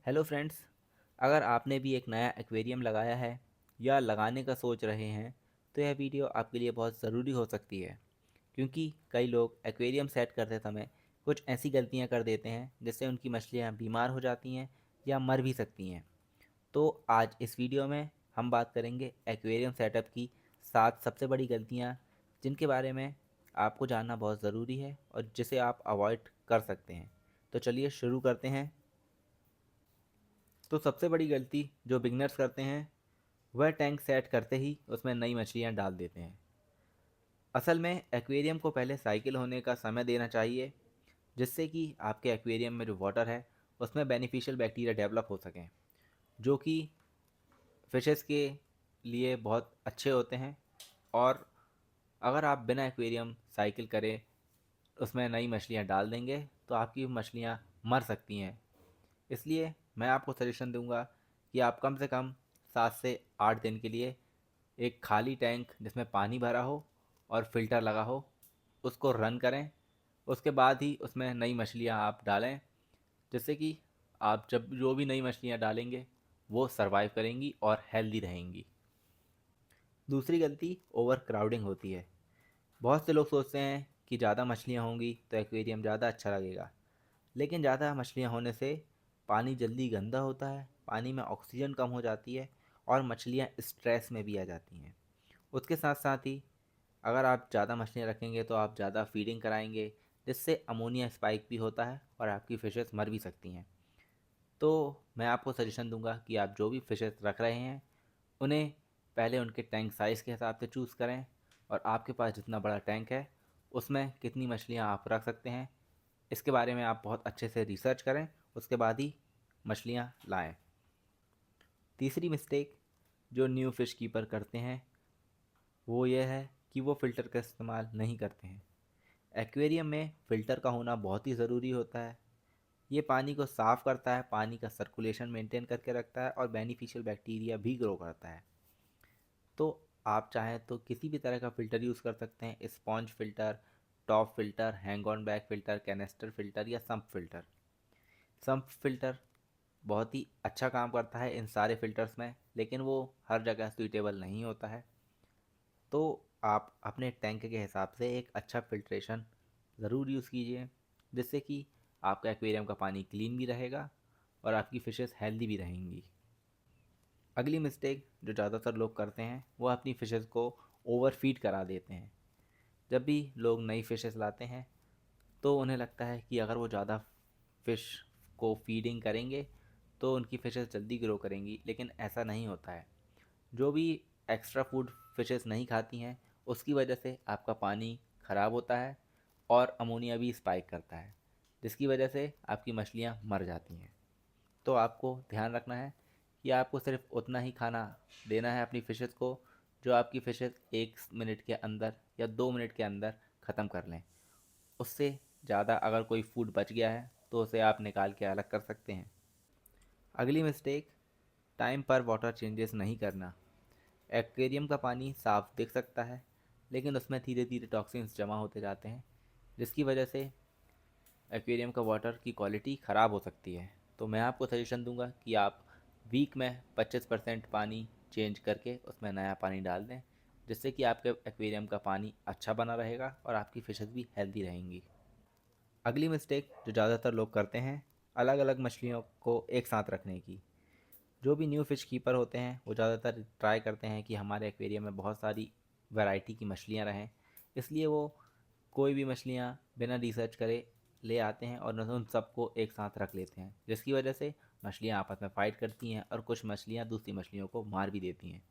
Hello friends. अगर आपने भी एक नया एक्वेरियम लगाया है या लगाने का सोच रहे हैं तो यह वीडियो आपके लिए बहुत ज़रूरी हो सकती है, क्योंकि कई लोग एक्वेरियम सेट करते समय कुछ ऐसी गलतियां कर देते हैं जिससे उनकी मछलियां बीमार हो जाती हैं या मर भी सकती हैं। तो आज इस वीडियो में हम बात करेंगे एक्वेरियम सेटअप की 7 सबसे बड़ी गलतियां, जिनके बारे में आपको जानना बहुत ज़रूरी है और जिसे आप अवॉइड कर सकते हैं। तो चलिए शुरू करते हैं। तो सबसे बड़ी गलती जो बिगनर्स करते हैं वह टैंक सेट करते ही उसमें नई मछलियां डाल देते हैं। असल में एक्वेरियम को पहले साइकिल होने का समय देना चाहिए, जिससे कि आपके एक्वेरियम में जो वाटर है उसमें बेनिफिशियल बैक्टीरिया डेवलप हो सकें, जो कि फिशेस के लिए बहुत अच्छे होते हैं। और अगर आप बिना एक्वेरियम साइकिल करे उसमें नई मछलियां डाल देंगे तो आपकी मछलियां मर सकती हैं। इसलिए मैं आपको सजेशन दूंगा कि आप कम से कम 7 से 8 दिन के लिए एक खाली टैंक जिसमें पानी भरा हो और फिल्टर लगा हो उसको रन करें। उसके बाद ही उसमें नई मछलियां आप डालें, जिससे कि आप जब जो भी नई मछलियां डालेंगे वो सरवाइव करेंगी और हेल्दी रहेंगी। दूसरी गलती ओवर क्राउडिंग होती है। बहुत से लोग सोचते हैं कि ज़्यादा मछलियां होंगी तो एक्वेरियम ज़्यादा अच्छा लगेगा, लेकिन ज़्यादा मछलियाँ होने से पानी जल्दी गंदा होता है, पानी में ऑक्सीजन कम हो जाती है और मछलियाँ स्ट्रेस में भी आ जाती हैं। उसके साथ साथ ही अगर आप ज़्यादा मछलियाँ रखेंगे तो आप ज़्यादा फीडिंग कराएंगे, जिससे अमोनिया स्पाइक भी होता है और आपकी फ़िशेस मर भी सकती हैं। तो मैं आपको सजेशन दूंगा कि आप जो भी फ़िशेस रख रहे हैं उन्हें पहले उनके टैंक साइज़ के हिसाब से चूज़ करें, और आपके पास जितना बड़ा टैंक है उसमें कितनी मछलियाँ आप रख सकते हैं इसके बारे में आप बहुत अच्छे से रिसर्च करें, उसके बाद ही मछलियाँ लाएं। तीसरी मिस्टेक जो न्यू फ़िश कीपर करते हैं वो ये है कि वो फ़िल्टर का इस्तेमाल नहीं करते हैं। एक्वेरियम में फ़िल्टर का होना बहुत ही ज़रूरी होता है। ये पानी को साफ़ करता है, पानी का सर्कुलेशन मेंटेन करके रखता है और बेनिफिशियल बैक्टीरिया भी ग्रो करता है। तो आप चाहें तो किसी भी तरह का फ़िल्टर यूज़ कर सकते हैं, sponge filter, top filter, hang on bag filter, canister filter या सम्प फ़िल्टर। सम्प फ़िल्टर बहुत ही अच्छा काम करता है इन सारे फ़िल्टर्स में, लेकिन वो हर जगह सूटेबल नहीं होता है। तो आप अपने टैंक के हिसाब से एक अच्छा फ़िल्ट्रेशन ज़रूर यूज़ कीजिए, जिससे कि आपका एक्वेरियम का पानी क्लीन भी रहेगा और आपकी फ़िशेस हेल्दी भी रहेंगी। अगली मिस्टेक जो ज़्यादातर लोग करते हैं वो अपनी फ़िशेस को ओवर फीड करा देते हैं। जब भी लोग नई फ़िशेस लाते हैं तो उन्हें लगता है कि अगर वो ज़्यादा फ़िश को फीडिंग करेंगे तो उनकी फ़िशेस जल्दी ग्रो करेंगी, लेकिन ऐसा नहीं होता है। जो भी एक्स्ट्रा फूड फ़िशेस नहीं खाती हैं उसकी वजह से आपका पानी ख़राब होता है और अमोनिया भी स्पाइक करता है, जिसकी वजह से आपकी मछलियाँ मर जाती हैं। तो आपको ध्यान रखना है कि आपको सिर्फ उतना ही खाना देना है अपनी फ़िशेस को जो आपकी फ़िशेस 1 मिनट के अंदर या 2 मिनट के अंदर ख़त्म कर लें। उससे ज़्यादा अगर कोई फूड बच गया है तो उसे आप निकाल के अलग कर सकते हैं। अगली मिस्टेक टाइम पर वाटर चेंजेस नहीं करना। एक्वेरियम का पानी साफ दिख सकता है, लेकिन उसमें धीरे धीरे टॉक्सिन्स जमा होते जाते हैं, जिसकी वजह से एक्वेरियम का वाटर की क्वालिटी ख़राब हो सकती है। तो मैं आपको सजेशन दूंगा कि आप वीक में 25% पानी चेंज करके उसमें नया पानी डाल दें, जिससे कि आपके एक्वेरियम का पानी अच्छा बना रहेगा और आपकी फ़िशेस भी हेल्दी रहेंगी। अगली मिस्टेक जो ज़्यादातर लोग करते हैं, अलग अलग मछलियों को एक साथ रखने की। जो भी न्यू फ़िश कीपर होते हैं वो ज़्यादातर ट्राई करते हैं कि हमारे एक्वेरियम में बहुत सारी वैरायटी की मछलियाँ रहें, इसलिए वो कोई भी मछलियाँ बिना रिसर्च करे ले आते हैं और उन सबको एक साथ रख लेते हैं, जिसकी वजह से मछलियाँ आपस में फ़ाइट करती हैं और कुछ मछलियाँ दूसरी मछलियों को मार भी देती हैं।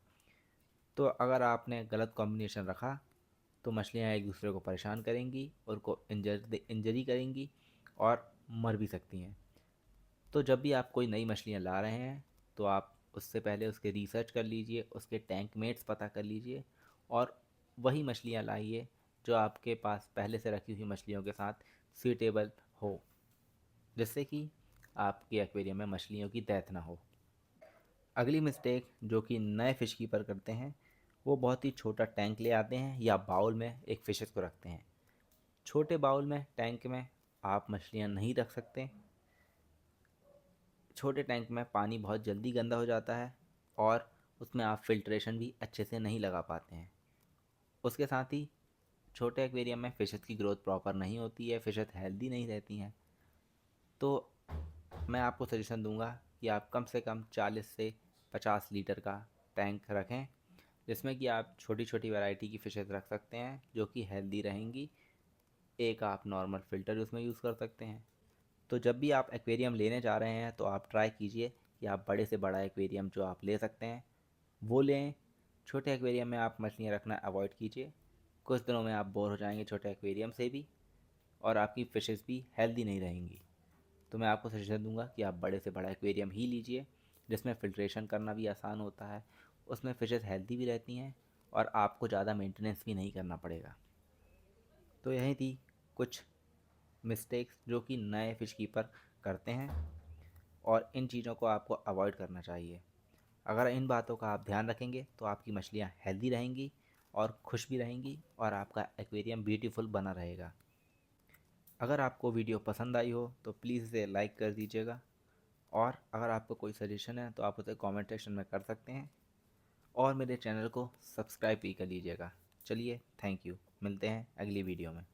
तो अगर आपने गलत कॉम्बिनेशन रखा तो मछलियाँ एक दूसरे को परेशान करेंगी, उनको इंजरी करेंगी और मर भी सकती हैं। तो जब भी आप कोई नई मछलियाँ ला रहे हैं तो आप उससे पहले उसके रिसर्च कर लीजिए, उसके टैंक मेट्स पता कर लीजिए और वही मछलियाँ लाइए जो आपके पास पहले से रखी हुई मछलियों के साथ सूटेबल हो, जिससे कि आपके एक्वेरियम में मछलियों की डेथ ना हो। अगली मिस्टेक जो कि नए फ़िश कीपर करते हैं वो बहुत ही छोटा टैंक ले आते हैं या बाउल में एक फ़िशेस को रखते हैं। छोटे बाउल में टैंक में आप मछलियाँ नहीं रख सकते। छोटे टैंक में पानी बहुत जल्दी गंदा हो जाता है और उसमें आप फिल्ट्रेशन भी अच्छे से नहीं लगा पाते हैं। उसके साथ ही छोटे एक्वेरियम में फ़िशेस की ग्रोथ प्रॉपर नहीं होती है, फ़िशेस हेल्दी नहीं रहती हैं। तो मैं आपको सजेशन दूंगा कि आप कम से कम 40 से 50 लीटर का टैंक रखें, जिसमें कि आप छोटी छोटी वैरायटी की फ़िशेस रख सकते हैं जो कि हेल्दी रहेंगी। एक आप नॉर्मल फ़िल्टर उसमें यूज़ कर सकते हैं। तो जब भी आप एक्वेरियम लेने जा रहे हैं तो आप ट्राई कीजिए कि आप बड़े से बड़ा एक्वेरियम जो आप ले सकते हैं वो लें। छोटे एक्वेरियम में आप मछलियाँ रखना अवॉइड कीजिए। कुछ दिनों में आप बोर हो जाएंगे छोटे एक्वेरियम से भी, और आपकी फ़िशेस भी हेल्दी नहीं रहेंगी। तो मैं आपको सजेशन दूंगा कि आप बड़े से बड़ा एक्वेरियम ही लीजिए, जिसमें फ़िल्ट्रेशन करना भी आसान होता है, उसमें फ़िशेस हेल्दी भी रहती हैं और आपको ज़्यादा मेंटेनेंस भी नहीं करना पड़ेगा। तो यही थी कुछ मिस्टेक्स जो कि नए फ़िश कीपर करते हैं, और इन चीज़ों को आपको अवॉइड करना चाहिए। अगर इन बातों का आप ध्यान रखेंगे तो आपकी मछलियाँ हेल्दी रहेंगी और खुश भी रहेंगी और आपका एक्वेरियम ब्यूटीफुल बना रहेगा। अगर आपको वीडियो पसंद आई हो तो प्लीज़ इसे लाइक कर दीजिएगा, और अगर आपको कोई सजेशन है तो आप उसे कमेंट सेक्शन में कर सकते हैं, और मेरे चैनल को सब्सक्राइब भी कर लीजिएगा। चलिए, थैंक यू। मिलते हैं अगली वीडियो में।